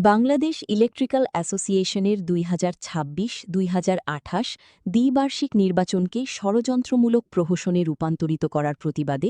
Bangladesh electrical অ্যাসোসিয়েশনের ২০২৬-২০২৮ দ্বিবার্ষিক নির্বাচনকে ষড়যন্ত্রমূলক প্রহসনে রূপান্তরিত করার প্রতিবাদে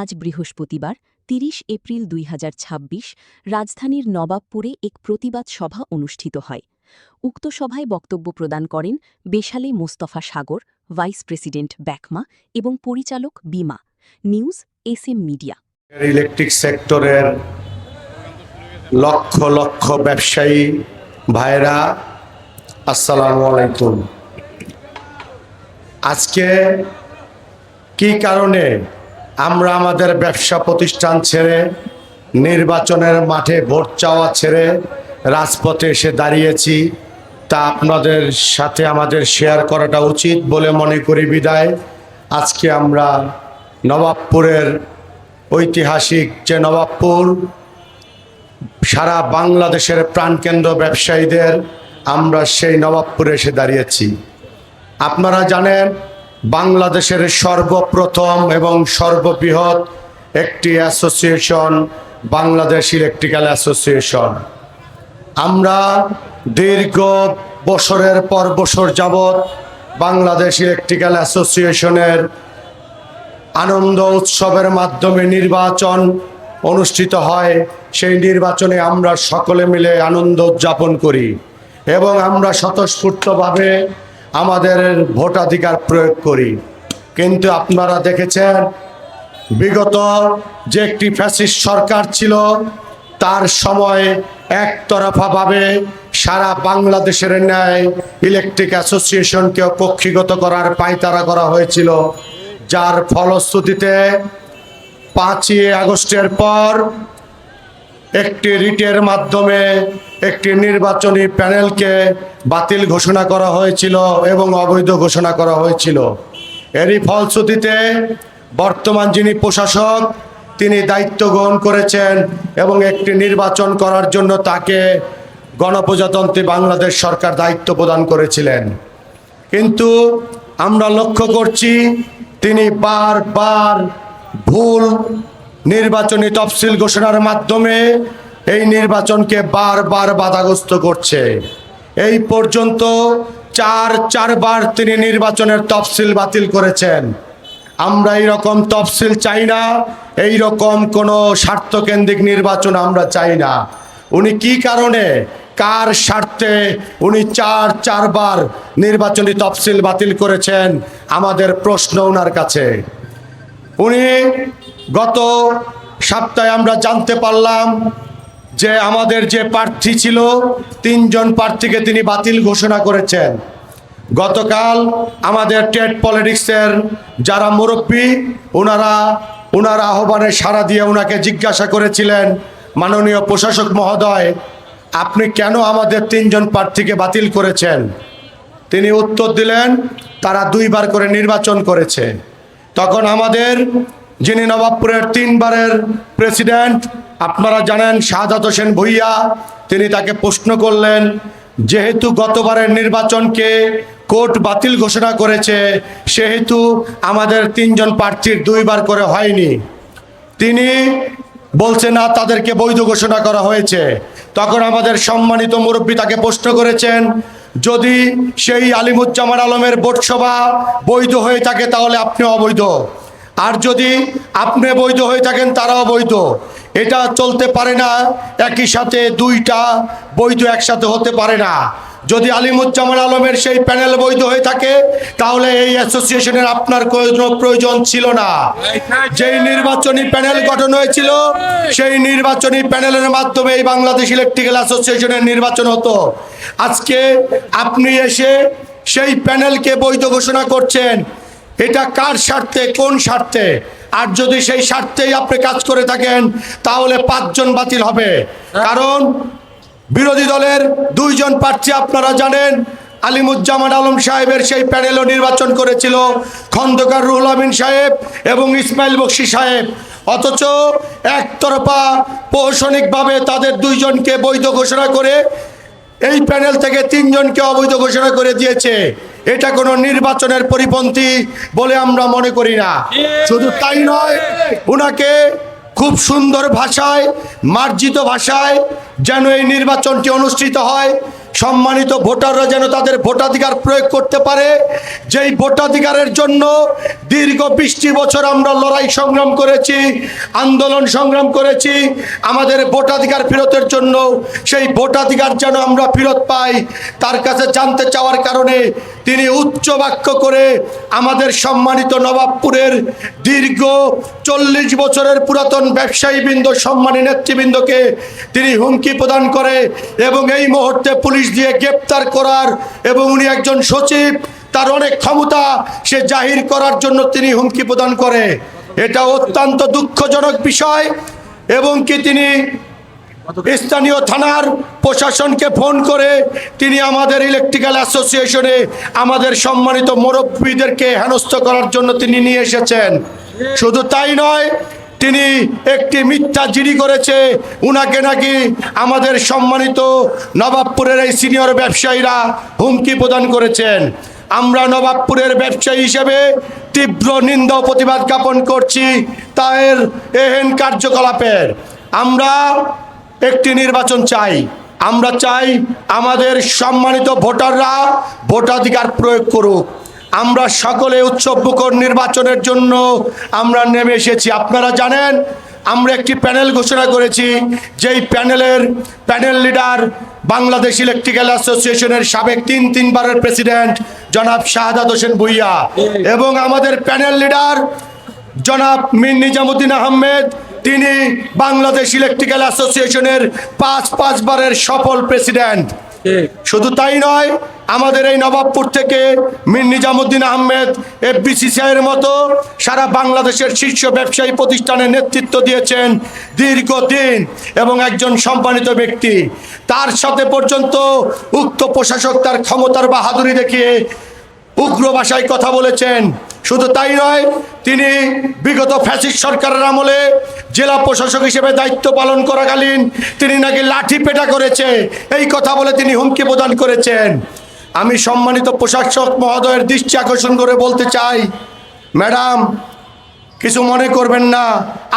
আজ বৃহস্পতিবার ৩০ এপ্রিল ২০২৬ রাজধানীর নবাবপুরে এক প্রতিবাদ সভা অনুষ্ঠিত হয়। উক্ত সভায় বক্তব্য প্রদান করেন বেশালে মোস্তফা সাগর, ভাইস প্রেসিডেন্ট ব্যাকমা এবং পরিচালক বিমা নিউজ SM মিডিয়া। ইলেকট্রিক সেক্টরের লক্ষ লক্ষ ব্যবসায়ী ভাইরা, আসসালামু আলাইকুম। আজকে কি কারণে আমরা আমাদের ব্যবসা প্রতিষ্ঠান ছেড়ে নির্বাচনের মাঠে ভোট চাওয়া ছেড়ে রাজপথে এসে দাঁড়িয়েছি তা আপনাদের সাথে আমাদের শেয়ার করাটা উচিত বলে মনে করি বিদায় আজকে আমরা নবাবপুরের ঐতিহাসিক যে নবাবপুর সারা বাংলাদেশের প্রাণকেন্দ্র ব্যবসায়ীদের আমরা সেই নবাবপুরে এসে দাঁড়িয়েছি। আপনারা জানেন বাংলাদেশের সর্বপ্রথম এবং সর্ববৃহৎ একটি অ্যাসোসিয়েশন বাংলাদেশ ইলেকট্রিক্যাল অ্যাসোসিয়েশন। আমরা দীর্ঘ বছরের পর বছর যাবৎ বাংলাদেশ ইলেকট্রিক্যাল অ্যাসোসিয়েশনের আনন্দ উৎসবের মাধ্যমে নির্বাচন অনুষ্ঠিত হয়। সেই নির্বাচনে আমরা সকলে মিলে আনন্দ উদযাপন করি এবং আমরা স্বতঃস্ফূর্তভাবে আমাদের ভোটাধিকার প্রয়োগ করি। কিন্তু আপনারা দেখেছেন বিগত যে একটি ফ্যাসিস্ট সরকার ছিল তার সময় একতরফাভাবে সারা বাংলাদেশের ন্যায় ইলেকট্রিক অ্যাসোসিয়েশনকে কক্ষিগত করার পায়তারা করা হয়েছিল, যার ফলশ্রুতিতে 5ই আগস্টের পর একটি রিটের মাধ্যমে একটি নির্বাচনী প্যানেলকে বাতিল ঘোষণা করা হয়েছিল এবং অবৈধ ঘোষণা করা হয়েছিল। এরই ফলশ্রুতিতে বর্তমান যিনি প্রশাসক তিনি দায়িত্ব গ্রহণ করেছেন এবং একটি নির্বাচন করার জন্য তাকে গণপ্রজাতন্ত্রী বাংলাদেশ সরকার দায়িত্ব প্রদান করেছিলেন। কিন্তু আমরা লক্ষ্য করছি তিনি বারবার ভুল নির্বাচনী তফসিল ঘোষণার মাধ্যমে এই নির্বাচনকে বারবার বাধাগ্রস্ত করছে। এই পর্যন্ত চারবার তিনি নির্বাচনের তফসিল বাতিল করেছেন। আমরা এই রকম তফসিল চাই না, এই রকম কোনো স্বার্থকেন্দ্রিক নির্বাচন আমরা চাই না। উনি কি কারণে কার স্বার্থে উনি চারবার নির্বাচনী তফসিল বাতিল করেছেন আমাদের প্রশ্ন ওনার কাছে। উনি গত সপ্তাহে আমরা জানতে পারলাম যে আমাদের যে প্রার্থী ছিল 3 জন প্রার্থীকে তিনি বাতিল ঘোষণা করেছেন। গতকাল আমাদের ট্রেড পলিটিক্সের যারা মুরব্বী ওনারা আহ্বানে সাড়া দিয়ে ওনাকে জিজ্ঞাসা করেছিলেন, মাননীয় প্রশাসক মহোদয় আপনি কেন আমাদের 3 জন প্রার্থীকে বাতিল করেছেন? তিনি উত্তর দিলেন তারা 2 বার করে নির্বাচন করেছে। তখন আমাদের যিনি নবাবপুরের 3 বারের প্রেসিডেন্ট আপনারা জানেন শাহাদাত হোসেন ভূঁইয়া, তিনি তাকে প্রশ্ন করলেন যেহেতু গতবারের নির্বাচনকে কোর্ট বাতিল ঘোষণা করেছে সেহেতু আমাদের 3 জন প্রার্থীর 2 বার করে হয়নি। তিনি বলছে না তাদেরকে বৈধ ঘোষণা করা হয়েছে। তখন আমাদের সম্মানিত মুরব্বী তাকে প্রশ্ন করেছেন যদি সেই আলিমুজ্জামান আলমের ভোটসভা বৈধ হয়ে থাকে তাহলে আপনি অবৈধ, আর যদি আপনি বৈধ হয়ে থাকেন তারাও বৈধ। এটা চলতে পারে না, একই সাথে 2টা বৈধ একসাথে হতে পারে না। যদি আলিমুজ্জামান আলমের সেই প্যানেল বৈধ হয়ে থাকে তাহলে এই অ্যাসোসিয়েশনের আপনার কোনো প্রয়োজন ছিল না। যেই নির্বাচনী প্যানেল গঠন হয়েছিল সেই নির্বাচনী প্যানেলের মাধ্যমে এই বাংলাদেশ ইলেকট্রিক্যাল অ্যাসোসিয়েশনের নির্বাচন হতো। আজকে আপনি এসে সেই প্যানেলকে বৈধ ঘোষণা করছেন, এটা কার স্বার্থে, কোন স্বার্থে? আর যদি সেই স্বার্থেই আপনি কাজ করে থাকেন তাহলে 5 জন বাতিল হবে। কারণ বিরোধী দলের 2 জন প্রার্থী আপনারা জানেন আলিমুজ্জামান আলম সাহেবের সেই প্যানেলও নির্বাচন করেছিল খন্দকার রুহুল আমিন সাহেব এবং ইসমাইল বকশী সাহেব, অথচ একতরফা প্রহসনিকভাবে তাদের 2 জনকে বৈধ ঘোষণা করে এই প্যানেল থেকে 3 জনকে অবৈধ ঘোষণা করে দিয়েছে। এটা কোনো নির্বাচনের পরিপন্থী বলে আমরা মনে করি না। শুধু তাই নয়, ওনাকে খুব সুন্দর ভাষায়, মার্জিত ভাষায় যেন এই নির্বাচনটি অনুষ্ঠিত হয়। সম্মানিত ভোটাররা যেন তাদের ভোটাধিকার প্রয়োগ করতে পারে, যেই ভোটাধিকারের জন্য দীর্ঘ 20টি বছর আমরা লড়াই সংগ্রাম করেছি, আন্দোলন সংগ্রাম করেছি আমাদের ভোটাধিকার ফেরতের জন্য। সেই ভোটাধিকার যেন আমরা ফেরত পাই, তার কাছে জানতে চাওয়ার কারণে তিনি উচ্চ বাক্য করে আমাদের সম্মানিত নবাবপুরের দীর্ঘ 40 বছরের পুরাতন ব্যবসায়ীবৃন্দ, সম্মানী নেতৃবৃন্দকে তিনি হুমকি প্রদান করে এবং এই মুহূর্তে পুলিশ দিয়ে গ্রেপ্তার করার, এবং উনি একজন সচিব, তার অনেক ক্ষমতা সে জাহির করার জন্য তিনি হুমকি প্রদান করে। এটা অত্যন্ত দুঃখজনক বিষয়। এবং কি তিনি স্থানীয় থানার প্রশাসনকে ফোন করে তিনি আমাদের ইলেকট্রিক্যাল অ্যাসোসিয়েশনে আমাদের সম্মানিত মুরব্বীদেরকে হেনস্থ করার জন্য তিনি নিয়ে এসেছেন। শুধু তাই নয়, তিনি একটি মিথ্যা জিডি করেছে, উনাকে নাকি আমাদের সম্মানিত নবাবপুরের এই সিনিয়র ব্যবসায়ীরা হুমকি প্রদান করেছেন। আমরা নবাবপুরের ব্যবসায়ী হিসেবে তীব্র নিন্দা ও প্রতিবাদ জ্ঞাপন করছি তার এহেন কার্যকলাপের। আমরা একটি নির্বাচন চাই। আমরা চাই আমাদের সম্মানিত ভোটাররা ভোটাধিকার প্রয়োগ করুক। আমরা সকলে উৎসবমুখর নির্বাচনের জন্য আমরা নেমে এসেছি। আপনারা জানেন আমরা একটি প্যানেল ঘোষণা করেছি, যেই প্যানেল লিডার বাংলাদেশ ইলেকট্রিক্যাল অ্যাসোসিয়েশনের সাবেক তিনবারের প্রেসিডেন্ট জনাব শাহাদাত হোসেন ভূঁইয়া, এবং আমাদের প্যানেল লিডার জনাব মীর নিজামুদ্দিন আহমেদ, তিনি বাংলাদেশ ইলেকট্রিক্যাল অ্যাসোসিয়েশনের 5 বারের সফল প্রেসিডেন্ট। শুধু তাই নয়, আমাদের এই নবাবপুর থেকে মীর নিজামুদ্দিন আহমেদ এফবিসিসিআই এর মতো সারা বাংলাদেশের শীর্ষ ব্যবসায়ী প্রতিষ্ঠানের নেতৃত্ব দিয়েছেন দীর্ঘদিন এবং একজন সম্মানিত ব্যক্তি। তার সাথে পর্যন্ত উক্ত প্রশাসক তার ক্ষমতার বাহাদুরি দেখিয়ে উগ্র ভাষায় কথা বলেছেন। শুধু তাই নয়, তিনি বিগত ফ্যাসিস্ট সরকারের আমলে জেলা প্রশাসক হিসেবে দায়িত্ব পালন করাকালীন তিনি নাকি লাঠি পেটা করেছে, এই কথা বলে তিনি হুমকি প্রদান করেছেন। আমি সম্মানিত প্রশাসক মহোদয়ের দৃষ্টি আকর্ষণ করে বলতে চাই, ম্যাডাম কিছু মনে করবেন না,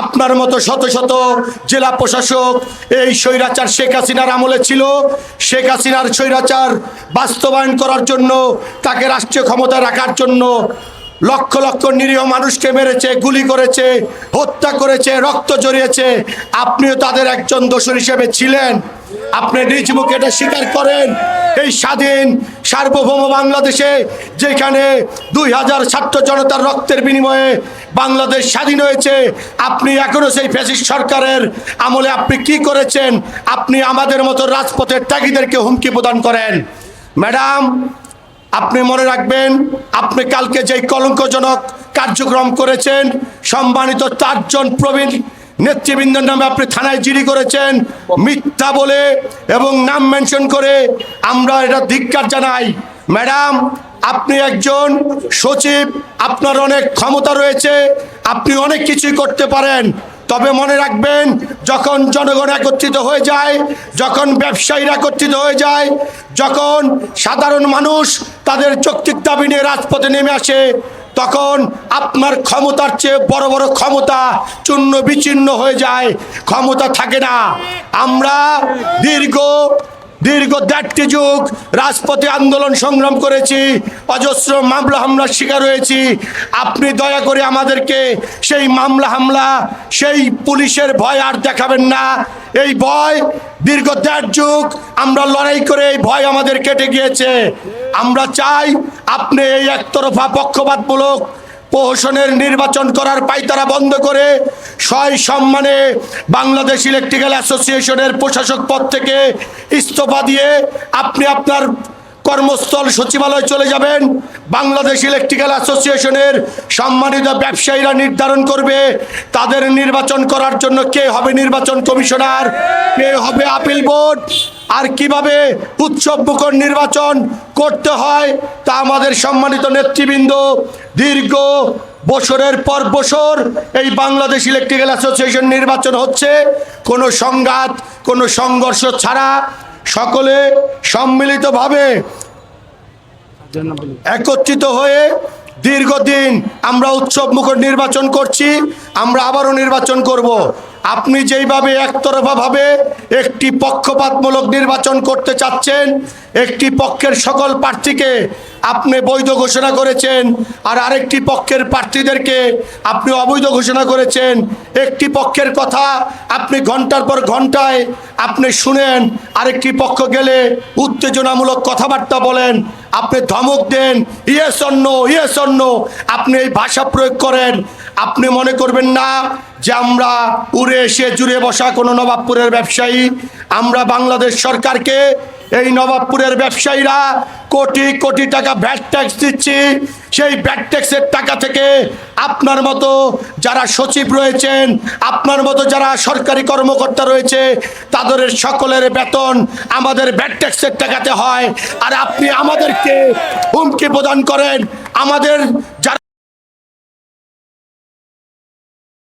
আপনার মতো শত শত জেলা প্রশাসক এই স্বৈরাচার শেখ হাসিনার আমলে ছিল। শেখ হাসিনার স্বৈরাচার বাস্তবায়ন করার জন্য, তাকে রাষ্ট্রীয় ক্ষমতায় রাখার জন্য লক্ষ লক্ষ নিরীহ মানুষকে মেরেছে, গুলি করেছে, হত্যা করেছে, রক্ত ঝরিয়েছে। আপনিও তাদের একজন দোষর হিসেবে ছিলেন। আপনি নিজ মুখে এটা স্বীকার করেন। এই স্বাধীন সার্বভৌম বাংলাদেশে যেখানে 2000 ছাত্র জনতার রক্তের বিনিময়ে বাংলাদেশ স্বাধীন হয়েছে, আপনি এখনো সেই ফ্যাসিস্ট সরকারের আমলে আপনি কি করেছেন? আপনি আমাদের মতো রাজপথের ত্যাগীদেরকে হুমকি প্রদান করেন। ম্যাডাম আপনি মনে রাখবেন, আপনি কালকে যেই কলঙ্কজনক কার্যক্রম করেছেন, সম্মানিত 4 জন প্রবীণ নেতৃবৃন্দের নামে আপনি থানায় জিডি করেছেন মিথ্যা বলে এবং নাম মেনশন করে। আমরা এটা ধিক্কার জানাই। ম্যাডাম আপনি একজন সচিব, আপনার অনেক ক্ষমতা রয়েছে, আপনি অনেক কিছুই করতে পারেন। তবে মনে রাখবেন, যখন জনগণ একত্রিত হয়ে যায়, যখন ব্যবসায়ীরা একত্রিত হয়ে যায়, যখন সাধারণ মানুষ তাদের যৌক্তিক দাবি নিয়ে রাজপথে নেমে আসে, তখন আপনার ক্ষমতার চেয়ে বড় বড় ক্ষমতা চূর্ণ বিচূর্ণ হয়ে যায়, ক্ষমতা থাকে না। আমরা দীর্ঘ 1.5টি যুগ রাজপথে আন্দোলন সংগ্রাম করেছি, অজস্র মামলা হামলার শিকার হয়েছি। আপনি দয়া করে আমাদেরকে সেই মামলা হামলা, সেই পুলিশের ভয় আর দেখাবেন না। এই ভয় দীর্ঘ 1.5 যুগ আমরা লড়াই করে এই ভয় আমাদের কেটে গিয়েছে। আমরা চাই আপনি এই একতরফা পক্ষপাতমূলক প্রহসনের নির্বাচন করার পায়তারা বন্ধ করে সম্মানে বাংলাদেশ ইলেকট্রিক্যাল অ্যাসোসিয়েশনের প্রশাসক পদ থেকে ইস্তফা দিয়ে আপনি আপনার কর্মস্থল সচিবালয় চলে যাবেন। বাংলাদেশ ইলেকট্রিক্যাল অ্যাসোসিয়েশনের সম্মানিত ব্যবসায়ীরা নির্ধারণ করবে তাদের নির্বাচন করার জন্য কে হবে নির্বাচন কমিশনার, কে হবে আপিল বোর্ড, আর কিভাবে উৎসবমুখর নির্বাচন করতে হয় তা আমাদের সম্মানিত নেতৃবৃন্দ দীর্ঘ বছরের পর বছর এই বাংলাদেশ ইলেকট্রিক্যাল অ্যাসোসিয়েশন নির্বাচন হচ্ছে কোনো সংঘাত, কোনো সংঘর্ষ ছাড়া সকলে সম্মিলিতভাবে একত্রিত হয়ে দীর্ঘদিন আমরা উৎসবমুখর নির্বাচন করছি। আমরা আবারও নির্বাচন করব। আপনি যেইভাবে একতরফাভাবে একটি পক্ষপাতমূলক নির্বাচন করতে চাচ্ছেন, একটি পক্ষের সকল প্রার্থীকে আপনি বৈধ ঘোষণা করেছেন আর আরেকটি পক্ষের প্রার্থীদেরকে আপনি অবৈধ ঘোষণা করেছেন। একটি পক্ষের কথা আপনি ঘন্টার পর ঘন্টায় আপনি শুনেন, আরেকটি পক্ষ গেলে উত্তেজনামূলক কথাবার্তা বলেন, আপনি ধমক দেন, ইয়েস অন্য ইয়েস অন্য, আপনি এই ভাষা প্রয়োগ করেন। আপনি মনে করবেন না যে আমরা উড়ে এসে জুড়ে বসা কোনো নবাবপুরের ব্যবসায়ী। আমরা বাংলাদেশ সরকারকে, এই নবাবপুরের ব্যবসায়ীরা কোটি কোটি টাকা ভ্যাট ট্যাক্স দিচ্ছি। সেই ভ্যাট ট্যাক্সের টাকা থেকে আপনার মতো যারা সচিব রয়েছেন, আপনার মতো যারা সরকারি কর্মকর্তা রয়েছে, তাদের সকলের বেতন আমাদের ভ্যাট ট্যাক্সের টাকাতে হয়। আর আপনি আমাদেরকে হুমকি প্রদান করেন, আমাদের যারা